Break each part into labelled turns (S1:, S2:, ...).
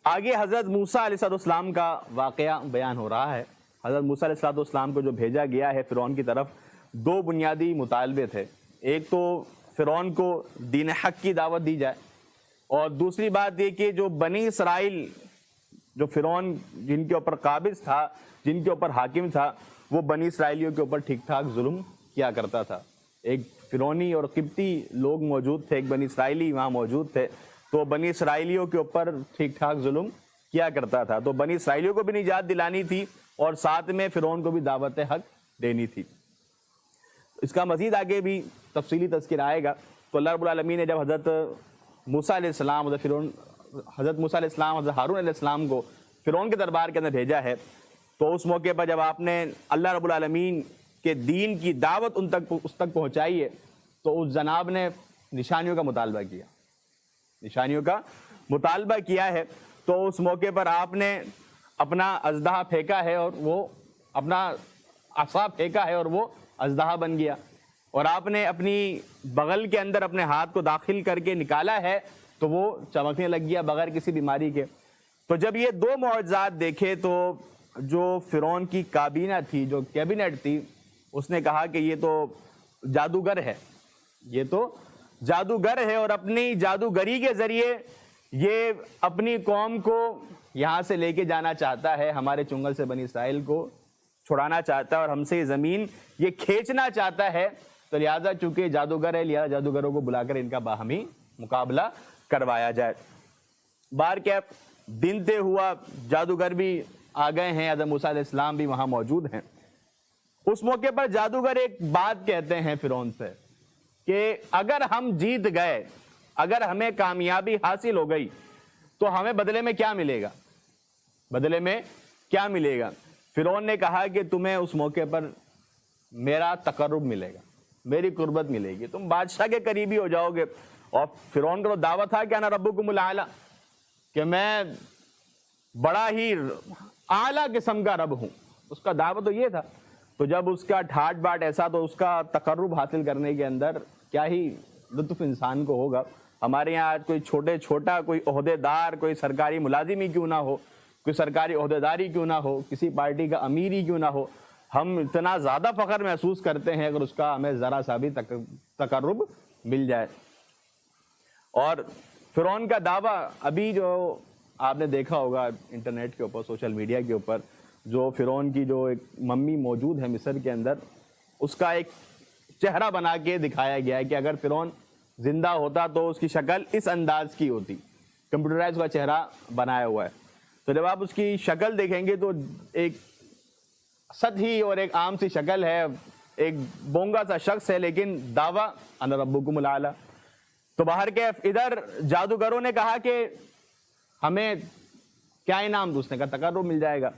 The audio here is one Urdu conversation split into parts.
S1: آگے حضرت موسیٰ علیہ السلام کا واقعہ بیان ہو رہا ہے۔ حضرت موسیٰ علیہ السلام کو جو بھیجا گیا ہے فرعون کی طرف، دو بنیادی مطالبے تھے۔ ایک تو فرعون کو دین حق کی دعوت دی جائے، اور دوسری بات یہ کہ جو بنی اسرائیل، جو فرعون جن کے اوپر قابض تھا، جن کے اوپر حاکم تھا، وہ بنی اسرائیلیوں کے اوپر ٹھیک ٹھاک ظلم کیا کرتا تھا۔ ایک فرعونی اور قبطی لوگ موجود تھے، ایک بنی اسرائیلی وہاں موجود تھے، تو بنی اسرائیلیوں کے اوپر ٹھیک ٹھاک ظلم کیا کرتا تھا۔ تو بنی اسرائیلیوں کو بھی نجات دلانی تھی اور ساتھ میں فرعون کو بھی دعوت حق دینی تھی۔ اس کا مزید آگے بھی تفصیلی تذکر آئے گا۔ تو اللہ رب العالمین نے جب حضرت موسیٰ علیہ السلام، حضرت موسیٰ علیہ السلام، حضرت ہارون علیہ السلام کو فرعون کے دربار کے اندر بھیجا ہے، تو اس موقع پر جب آپ نے اللہ رب العالمین کے دین کی دعوت اس تک پہنچائی ہے، تو اس جناب نے نشانیوں کا مطالبہ کیا، نشانیوں کا مطالبہ کیا ہے۔ تو اس موقع پر آپ نے اپنا اژدہا پھینکا ہے، اور وہ اپنا عصا پھینکا ہے اور وہ اژدہا بن گیا، اور آپ نے اپنی بغل کے اندر اپنے ہاتھ کو داخل کر کے نکالا ہے تو وہ چمکنے لگ گیا بغیر کسی بیماری کے۔ تو جب یہ دو معجزات دیکھے تو جو فرعون کی کابینہ تھی، جو کیبنٹ تھی، اس نے کہا کہ یہ تو جادوگر ہے، یہ تو جادوگر ہے، اور اپنی جادوگری کے ذریعے یہ اپنی قوم کو یہاں سے لے کے جانا چاہتا ہے، ہمارے چنگل سے بنی اسرائیل کو چھڑانا چاہتا ہے، اور ہم سے یہ زمین یہ کھینچنا چاہتا ہے۔ تو لہٰذا چونکہ جادوگر ہے، لہٰذا جادوگروں کو بلا کر ان کا باہمی مقابلہ کروایا جائے۔ بہرکیف دن طے ہوا، جادوگر بھی آ گئے ہیں، حضرت موسیٰ علیہ السلام بھی وہاں موجود ہیں۔ اس موقع پر جادوگر ایک بات کہتے ہیں فرعون سے کہ اگر ہم جیت گئے، اگر ہمیں کامیابی حاصل ہو گئی، تو ہمیں بدلے میں کیا ملے گا؟ بدلے میں کیا ملے گا؟ فرعون نے کہا کہ تمہیں اس موقع پر میرا تقرب ملے گا، میری قربت ملے گی، تم بادشاہ کے قریبی ہو جاؤ گے۔ اور فرعون کو دعوت تھا کہ انا ربکم الاعلی، کہ میں بڑا ہی اعلیٰ قسم کا رب ہوں، اس کا دعوت تو یہ تھا۔ تو جب اس کا ٹھاٹ باٹ ایسا، تو اس کا تقرب حاصل کرنے کے اندر کیا ہی لطف انسان کو ہوگا۔ ہمارے یہاں آج کوئی چھوٹا کوئی عہدے دار، کوئی سرکاری ملازم ہی کیوں نہ ہو، کوئی سرکاری عہدیداری کیوں نہ ہو، کسی پارٹی کا امیر ہی کیوں نہ ہو، ہم اتنا زیادہ فخر محسوس کرتے ہیں اگر اس کا ہمیں ذرا سا بھی تقرب مل جائے۔ اور فرعون کا دعویٰ ابھی جو آپ نے دیکھا ہوگا انٹرنیٹ کے اوپر، سوشل میڈیا کے اوپر، جو فرعون کی جو ایک ممی موجود ہے مصر کے اندر، اس کا ایک چہرہ بنا کے دکھایا گیا ہے کہ اگر فرعون زندہ ہوتا تو اس کی شکل اس انداز کی ہوتی، کمپیوٹرائز کا چہرہ بنایا ہوا ہے۔ تو جب آپ اس کی شکل دیکھیں گے تو ایک سطحی اور ایک عام سی شکل ہے، ایک بونگا سا شخص ہے، لیکن دعویٰ انا ربکم الاعلی۔ تو بہرکیف ادھر جادوگروں نے کہا کہ ہمیں کیا انعام دوسرے کا تقرب مل جائے گا۔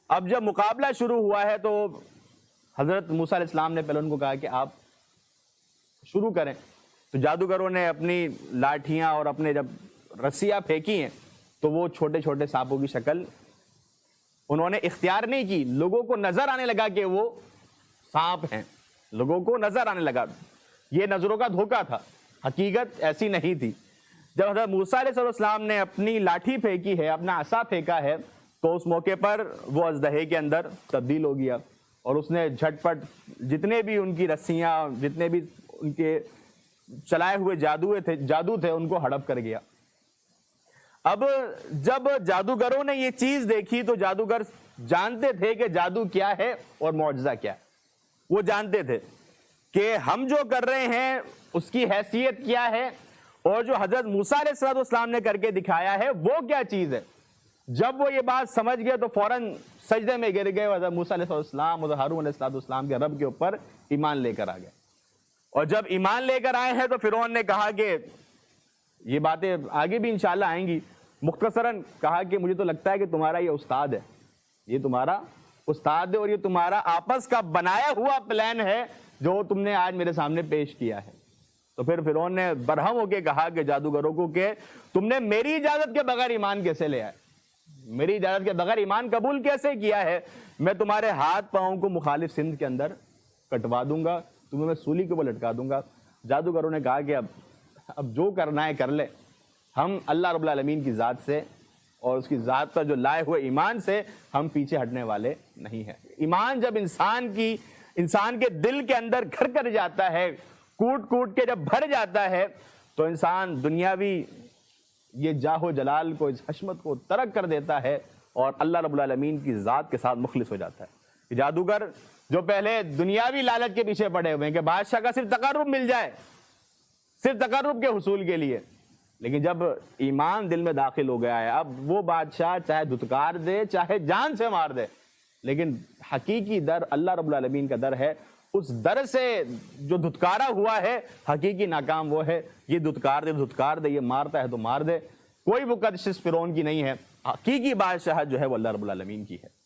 S1: اب جب مقابلہ شروع ہوا ہے تو حضرت موسیٰ علیہ السلام نے پہلے ان کو کہا کہ آپ شروع کریں۔ تو جادوگروں نے اپنی لاٹھیاں اور اپنے جب رسیاں پھینکی ہیں تو وہ چھوٹے چھوٹے سانپوں کی شکل انہوں نے اختیار نہیں کی، لوگوں کو نظر آنے لگا کہ وہ سانپ ہیں، لوگوں کو نظر آنے لگا۔ یہ نظروں کا دھوکہ تھا، حقیقت ایسی نہیں تھی۔ جب حضرت موسیٰ علیہ السلام نے اپنی لاٹھی پھینکی ہے، اپنا عصا پھینکا ہے، تو اس موقع پر وہ اژدہے کے اندر تبدیل ہو گیا، اور اس نے جھٹ پٹ جتنے بھی ان کی رسیاں، جتنے بھی ان کے چلائے ہوئے جادو تھے ان کو ہڑپ کر گیا۔ اب جب جادوگروں نے یہ چیز دیکھی تو جادوگر جانتے تھے کہ جادو کیا ہے اور معجزہ کیا ہے، وہ جانتے تھے کہ ہم جو کر رہے ہیں اس کی حیثیت کیا ہے، اور جو حضرت موسیٰ علیہ السلام نے کر کے دکھایا ہے وہ کیا چیز ہے۔ جب وہ یہ بات سمجھ گئے تو فوراً سجدے میں گر گئے، حضرت موسیٰ علیہ السلام اور ہارون علیہ السلام کے رب کے اوپر ایمان لے کر آ گئے۔ اور جب ایمان لے کر آئے ہیں تو فرعون نے کہا کہ یہ باتیں آگے بھی انشاءاللہ آئیں گی، مختصراً کہا کہ مجھے تو لگتا ہے کہ تمہارا یہ استاد ہے، یہ تمہارا استاد ہے، اور یہ تمہارا آپس کا بنایا ہوا پلان ہے جو تم نے آج میرے سامنے پیش کیا ہے۔ تو پھر فرعون نے برہم ہو کے کہا کہ جادوگروں کو کہ تم نے میری اجازت کے بغیر ایمان کیسے لے آئے، میری اجازت کے بغیر ایمان قبول کیسے کیا ہے، میں تمہارے ہاتھ پاؤں کو مخالف سندھ کے اندر کٹوا دوں گا، تمہیں میں سولی کے اوپر لٹکا دوں گا۔ جادوگروں نے کہا کہ اب جو کرنا ہے کر لے، ہم اللہ رب العالمین کی ذات سے اور اس کی ذات پر جو لائے ہوئے ایمان سے ہم پیچھے ہٹنے والے نہیں ہیں۔ ایمان جب انسان کے دل کے اندر گھر کر جاتا ہے، کوٹ کوٹ کے جب بھر جاتا ہے، تو انسان دنیاوی یہ جاہ و جلال کو، اس حشمت کو ترک کر دیتا ہے اور اللہ رب العالمین کی ذات کے ساتھ مخلص ہو جاتا ہے۔ جادوگر جو پہلے دنیاوی لالچ کے پیچھے پڑے ہوئے ہیں کہ بادشاہ کا صرف تقرب مل جائے، صرف تقرب کے حصول کے لیے، لیکن جب ایمان دل میں داخل ہو گیا ہے، اب وہ بادشاہ چاہے دھتکار دے، چاہے جان سے مار دے، لیکن حقیقی در اللہ رب العالمین کا در ہے۔ اس در سے جو دھتکارا ہوا ہے حقیقی ناکام وہ ہے۔ یہ دھتکار دے، یہ مارتا ہے تو مار دے، کوئی مقدس فرعون کی نہیں ہے، حقیقی بادشاہ جو ہے وہ اللہ رب العالمین کی ہے۔